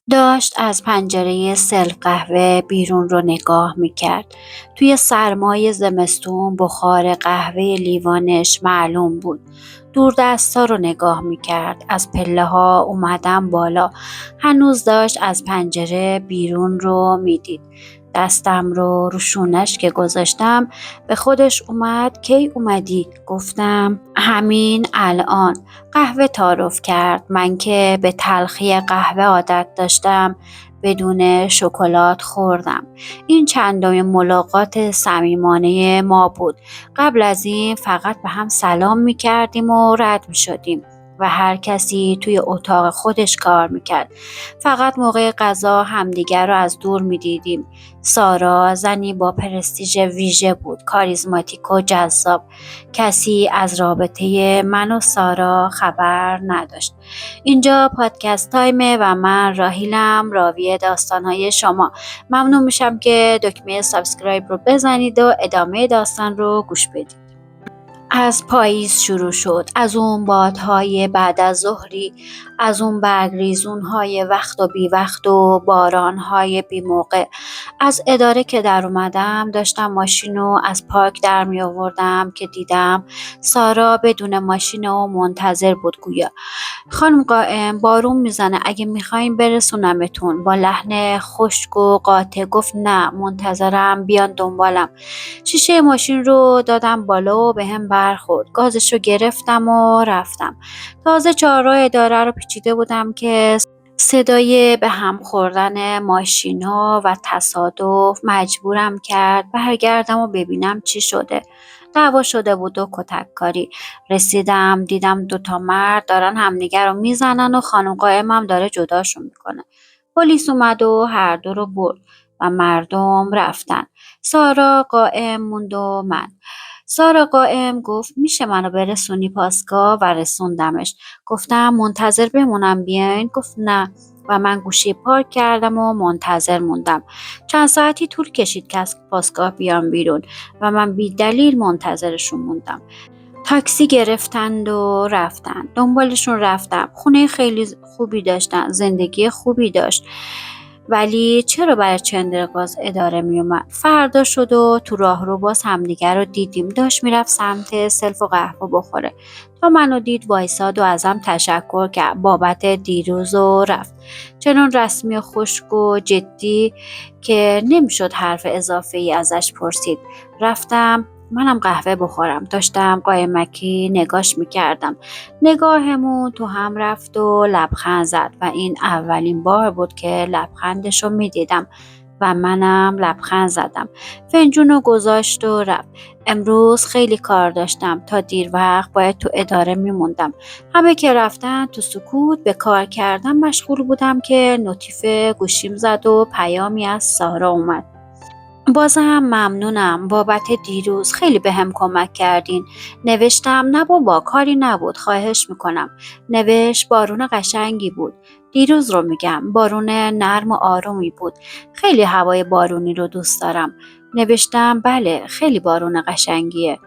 داشت از پنجره سلف قهوه بیرون رو نگاه میکرد. توی سرمای زمستون بخار قهوه لیوانش معلوم بود. دور دستا رو نگاه میکرد. از پله ها اومدم بالا. هنوز داشت از پنجره بیرون رو میدید. دستم رو شونش که گذاشتم به خودش اومد. کی اومدی؟ گفتم همین الان. قهوه تعارف کرد. من که به تلخی قهوه عادت داشتم بدون شکلات خوردم. این چندمین ملاقات صمیمانه ما بود. قبل از این فقط به هم سلام می کردیم و رد می شدیم و هر کسی توی اتاق خودش کار میکرد. فقط موقع غذا همدیگر رو از دور میدیدیم. سارا زنی با پرستیژ ویژه بود، کاریزماتیک و جذاب. کسی از رابطه من و سارا خبر نداشت. اینجا پادکست تایمه و من راهیلم، راوی داستانهای شما. ممنون میشم که دکمه سابسکرایب رو بزنید و ادامه داستان رو گوش بدید. از پاییز شروع شد، از اون بادهای بعد از ظهری، از اون برگریزونهای وقت و بی وقت و بارانهای بی موقع. از اداره که در اومدم داشتم ماشینو از پارک در می آوردم که دیدم سارا بدون ماشین و منتظر بود. گویا خانم قائم بارون میزنه، اگه میخواین برسونمتون. با لحن خشک و قاطع گفت نه، منتظرم بیان دنبالم. شیشه ماشین رو دادم بالا و به هم برخورد. گازش رو گرفتم و رفتم. تازه چهارراه اداره رو پیچیده بودم که صدای به هم خوردن ماشینا و تصادف مجبورم کرد برگردم و ببینم چی شده. دعوا شده بود و کتک کاری. رسیدم دیدم دوتا مرد دارن همدیگر رو میزنن و خانم قائمم داره جداشون میکنه. پلیس اومد و هر دو رو برد و مردم رفتن. سارا قائم موند و من. سارا قائم گفت میشه منو برسونی پاسگاه و رسوندمش. گفتم منتظر بمونم بیاین؟ گفت نه و من گوشی پارک کردم و منتظر موندم. چند ساعتی طول کشید که از پاسگاه بیام بیرون و من بی دلیل منتظرشون موندم. تاکسی گرفتند و رفتن. دنبالشون رفتم. خونه خیلی خوبی داشتن، زندگی خوبی داشت. ولی چرا برای چندرغاز اداره می اومد؟ فردا شد و تو راهرو باز همدیگر رو دیدیم. داشت میرفت سمت سلف و قهوه بخوره. تا منو دید وایساد و ازم تشکر کرد بابت دیروز و رفت. چنان رسمی و خشک و جدی که نمیشد حرف اضافه ای ازش پرسید. رفتم منم قهوه بخورم. داشتم قایمکی نگاش میکردم. نگاهمون تو هم رفت و لبخند زد و این اولین بار بود که لبخندشو میدیدم و منم لبخند زدم. فنجونو گذاشت و رفت. امروز خیلی کار داشتم، تا دیر وقت باید تو اداره میموندم. همه که رفتن تو سکوت به کار کردم مشغول بودم که نوتیف گوشیم زد و پیامی از سارا اومد. بازم ممنونم بابت دیروز، خیلی بهم کمک کردین. نوشتم نه بابا کاری نبود، خواهش میکنم. نوشت بارون قشنگی بود. دیروز رو میگم، بارون نرم و آرومی بود. خیلی هوای بارونی رو دوست دارم. نوشتم بله خیلی بارون قشنگیه.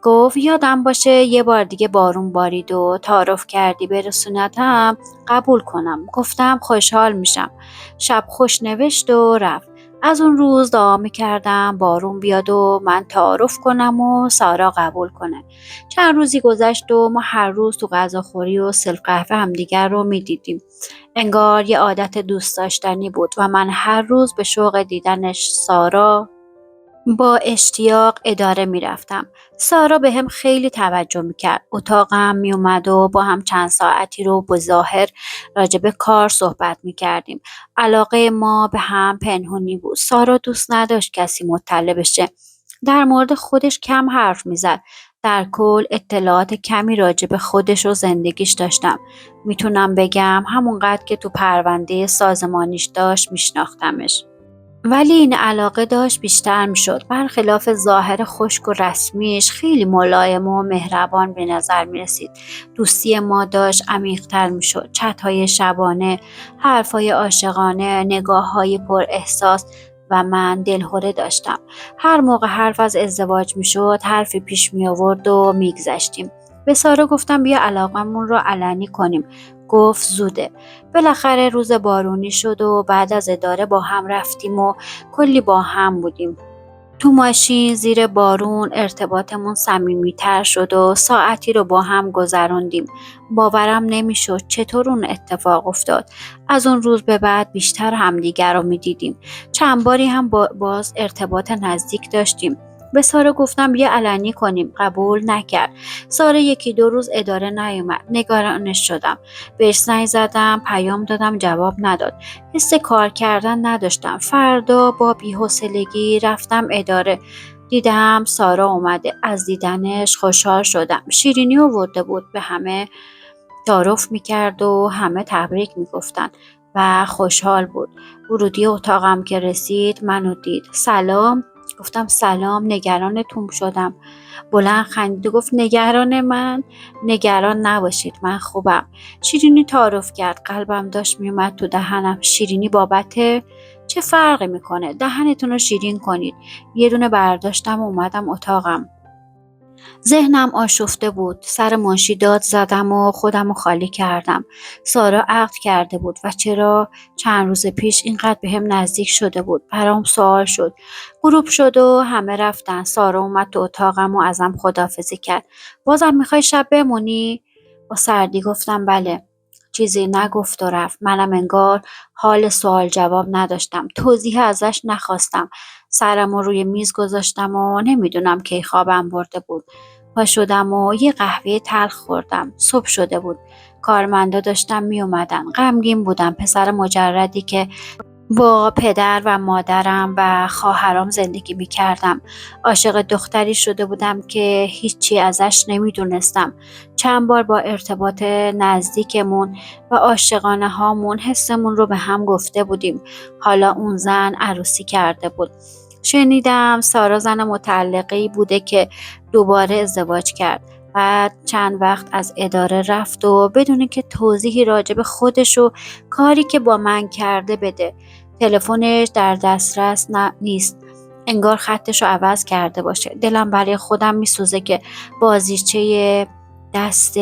گفت یادم باشه یه بار دیگه بارون بارید و تعارف کردی برسونتم قبول کنم. گفتم خوشحال میشم. شب خوش نوشت و رفت. از اون روز دعا میکردم بارون بیاد و من تعارف کنم و سارا قبول کنه. چند روزی گذشت و ما هر روز تو غذاخوری و سلف قهوه همدیگر رو میدیدیم. انگار یه عادت دوست داشتنی بود و من هر روز به شوق دیدنش سارا با اشتیاق اداره میرفتم. سارا به هم خیلی توجه میکرد. اتاقم میومد و با هم چند ساعتی رو به ظاهر راجب کار صحبت میکردیم. علاقه ما به هم پنهونی بود. سارا دوست نداشت کسی مطلع بشه. در مورد خودش کم حرف میزد. در کل اطلاعات کمی راجب خودش و زندگیش داشتم. میتونم بگم همونقدر که تو پرونده سازمانیش داشت میشناختمش. ولی این علاقه داشت بیشتر میشد. برخلاف ظاهر خشک و رسمیش خیلی ملایم و مهربان به نظر می رسید. دوستی ما داشت عمیق‌تر میشد. چت‌های شبانه، حرف‌های عاشقانه، نگاه‌های پر احساس و من دلهره داشتم. هر موقع حرف از ازدواج میشد، حرفی پیش می آورد و میگذشتیم. به سارا گفتم بیا علاقمون رو علنی کنیم. گفت زوده. بالاخره روز بارونی شد و بعد از اداره با هم رفتیم و کلی با هم بودیم. تو ماشین زیر بارون ارتباطمون صمیمیتر شد و ساعتی رو با هم گذروندیم. باورم نمیشد چطور اون اتفاق افتاد. از اون روز به بعد بیشتر همدیگر رو میدیدیم. چند باری هم باز ارتباط نزدیک داشتیم. به ساره گفتم بیا علنی کنیم. قبول نکرد. ساره یکی دو روز اداره نیومد. نگرانش شدم. بهش زنگ زدم، پیام دادم، جواب نداد. حس کار کردن نداشتم. فردا با بی‌حوصلگی رفتم اداره. دیدم سارا اومده. از دیدنش خوشحال شدم. شیرینی آورده بود، به همه تعارف میکرد و همه تبریک میگفتن و خوشحال بود. ورودی اتاقم که رسید منو دید. سلام. گفتم سلام، نگرانتون شدم. بلند خندید و گفت نگران من؟ نگران نباشید، من خوبم. شیرینی تعارف کرد. قلبم داشت میومد تو دهنم. شیرینی بابت چه فرقی میکنه؟ دهنتون رو شیرین کنید. یه دونه برداشتم و اومدم اتاقم. ذهنم آشفته بود. سر ماشی داد زدم و خودم رو خالی کردم. سارا عقد کرده بود و چرا چند روز پیش اینقدر به هم نزدیک شده بود؟ برام سوال شد. غروب شد و همه رفتن. سارا اومد تو اتاقم و ازم خداحافظی کرد. بازم میخوای شب بمونی؟ با سردی گفتم بله. چیزی نگفت و رفت. منم انگار حال سوال جواب نداشتم. توضیح ازش نخواستم. سرم رو روی میز گذاشتم و نمیدونم کی خوابم برده بود. پا شدم و یه قهوه تلخ خوردم. صبح شده بود. کارمندا داشتن می اومدن. غمگین بودم. پسر مجردی که با پدر و مادرم و خواهرام زندگی می کردم. عاشق دختری شده بودم که هیچی ازش نمیدونستم. چند بار با ارتباط نزدیکمون و عاشقانه هامون حسمون رو به هم گفته بودیم. حالا اون زن عروسی کرده بود. شنیدم سارا زن مطلقه‌ای بوده که دوباره ازدواج کرد. بعد چند وقت از اداره رفت و بدون که توضیحی راجع به خودش و کاری که با من کرده بده. تلفنش در دسترس نیست. انگار خطش رو عوض کرده باشه. دلم برای خودم میسوزه که بازیچه دست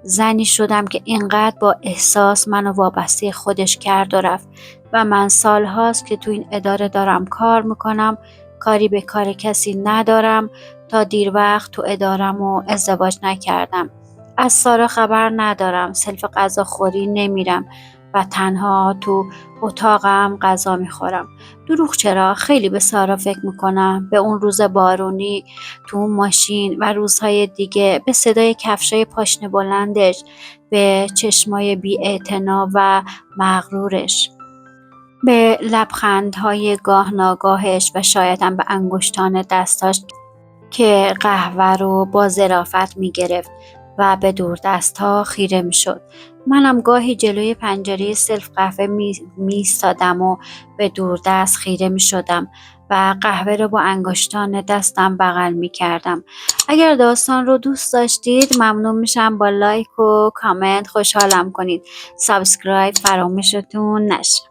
زنی شدم که اینقدر با احساس منو وابسته خودش کرد و رفت. و من سال هاست که تو این اداره دارم کار میکنم. کاری به کار کسی ندارم. تا دیر وقت تو ادارم و ازدواج نکردم. از سارا خبر ندارم. سلف غذا خوری نمیرم و تنها تو اتاقم غذا میخورم. دروغ چرا؟ خیلی به سارا فکر میکنم. به اون روز بارونی تو اون ماشین و روزهای دیگه، به صدای کفشای پاشنه بلندش، به چشمای بی‌اعتنا و مغرورش، به لبخندهای گاه ناگاهش و شایدم به انگشتان دستاش که قهوه رو با ظرافت می گرفت و به دور دستها خیره می شد. منم گاهی جلوی پنجره سلف قهوه می ایستادم و به دور دست خیره می شدم و قهوه رو با انگشتان دستم بغل می کردم. اگر داستان رو دوست داشتید ممنون میشم با لایک و کامنت خوشحالم کنید. سابسکرایب فراموشتون نشه.